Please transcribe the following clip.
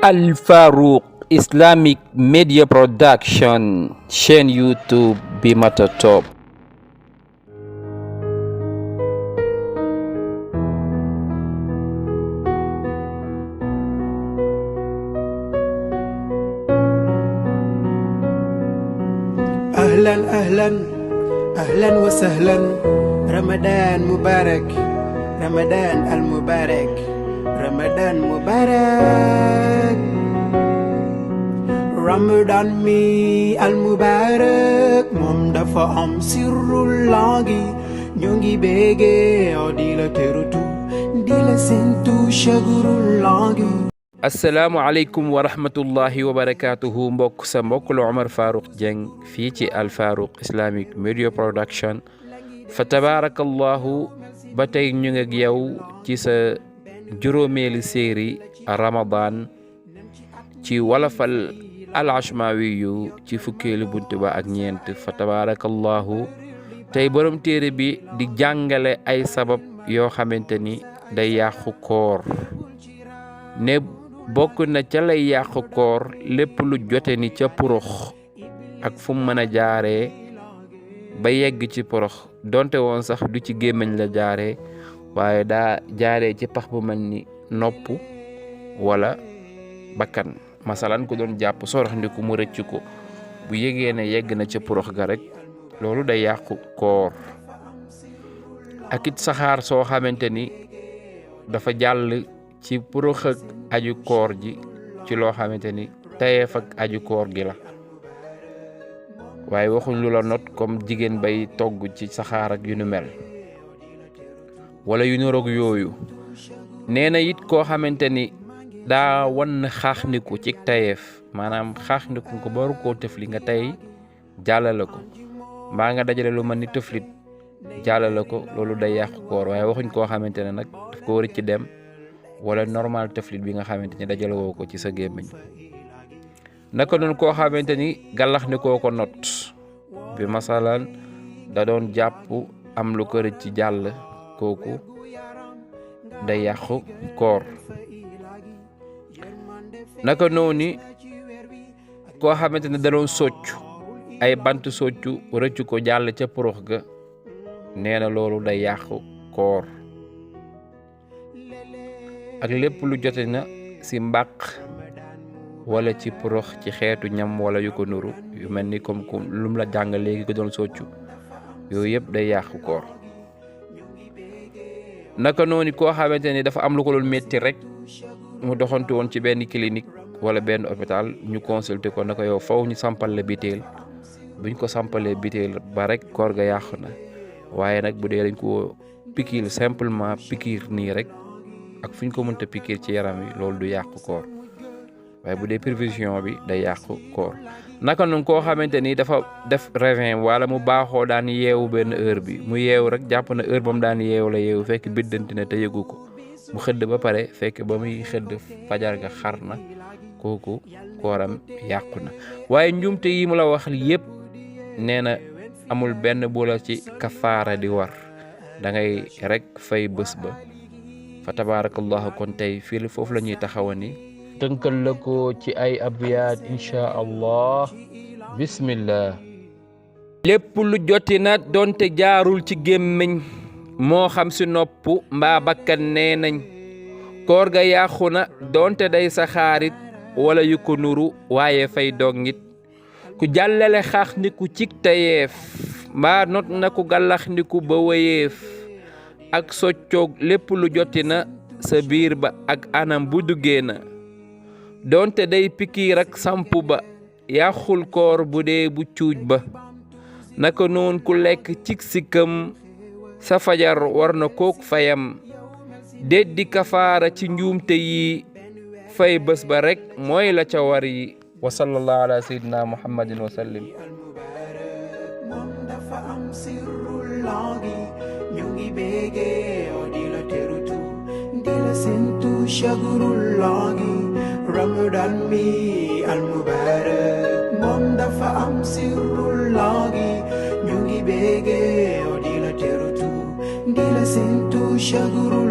Al Farouq Islamic Media Production, chaîne YouTube bi mata top. أهلا أهلا أهلا وسهلا رمضان مبارك رمضان المبارك رمضان مبارك رمضان mi المبارك moom dafa am sirrul langi ñu ngi bége di la terutu di la sentu shagurul langi. Assalamu alaikum wa rahmatullahi wa barakatuhu. Mbokk sa mbokk la Omar Farouq Dieng fii ci Al Farouq Islamic Media Production. Fa tabarakallahu ba tey ñu ngi ak yow ci sa juróomeeli série Ramadan ci wolofal Al Ashmawiyu ci fukkeelu buntu ba ak ñeent. Fa tabarakallahu tey borom téere bi di jàngale ay sabab yoo xamante ni day yàqu koor, ne bokk na ca lay yàqu koor lépp lu jote ni ca porox ak fu mu mën a jaaree ba yegg ci porox, donte woon sax du ci gémmiñ la jaaree waaye daa jaaree ci pax bu mel ni nopp wala bakkan. Masalan ku doon jàpp sorox ndiku mu rëcc ko, bu yégee ne yegg na ca porox ga rek loolu day yàqu koor. ak it saxaar soo xamante ni dafa jàll ci porox ak aju koor ji ci loo xamante ni tayeef ak aju koor gi la, waaye waxuñ lu la not comme jigéen bay togg ci saxaar ak yu nu mel wala yu nu roog yooyu. nee na it koo xamante ni daa wan xaaxniku ci tayeef, maanaam xaaxniku ko baru koo tëfli nga tey jàllale ko, mbaa nga dajale lu mel ni tëflit jàllale ko, loolu day yàqu koor. waaye waxuñ koo xamante ne nag daf ko war ci dem wala normal tëflit bi nga xamante ni dajale woo ko ci sa gémmiñ. naka noonu koo xamante ni gàllax ni koo ko not bi, masalan da doon jàpp am lu ko rëcc ci jàll, kooku day yàqu koor. naka noonu koo xamante ne da doon soccu ay bant soccu rëcc ko jàll ca porox ga, nee na loolu day yàqu koor. ak lépp lu jote na si mbàq wala ci porox ci xeetu ñam wala yu ko nuru, yu mel ni comme lum la jàng léegi ko doon soccu, yooyu yëpp day yàqu koor. naka noonu koo xamante ni dafa am lu ko doon métti rek mu doxantu woon ci benn clinique wala benn hôpital, ñu consulter ko naka yow faw ñu sampal la biteel. buñ ko sampalee biteel ba rek koor ga yàqu na. waaye nag bu dee dañ ko pikiir simplement pikiir nii rek ak fu ñu ko mënta pikiir ci yaram wi, loolu du yàqu koor. waaye bu dee prévision bi day yàqu koor. naka noonu koo xamante ni dafa def réveil wala mu baaxoo daan yeewu benn heure bi, mu yeewu rek jàpp na heure ba mu daan yeewu la yeewu, fekk biddanti na te yëgu ko. mu xëdd ba pare fekk ba muy xëdd fajar ga xar na, kooku kooram yàqu na. waaye njuumte yi mu la wax yëpp nee na amul benn bu la ci kafaara di war, da ngay rek fay bés ba. fa tabarakallahu kon tey fii foofu la ñuy taxawani, tënkal la ko ci ay abyaat insha allah. bismillah. lépp lu joti na donte jaarul ci gémmiñ, moo xam si nopp mbaa bakkan, nee nañ koor ga yàqu na donte day saxaarit wala yu ko nuru, waaye fay dongit. ku jàllale xaax ndiku cig tayeef mbaa not na ku gàllax ndiku ba wéyeef, ak soccoog lépp lu joti na sa biir ba ak anam bu duggee na, donte day pikiir ak sampu ba, yàqul koor bu dee bu cuuj ba. naka noon ku lekk cig sikkam sa fajar war na kook fayam, déddi kafaara ci njuumte yi, fay bés ba rek mooy la ca war yi. wa sallallahu ala sayyidina muhammadin wa sallim. moom dafa am sirrul langi ñu ngi bége di la terutu di la sentu shagurul langi. Ramadan mi al mubarak moom dafa am sirrul langi ñu ngi bége di la terutu di la sentu shagurul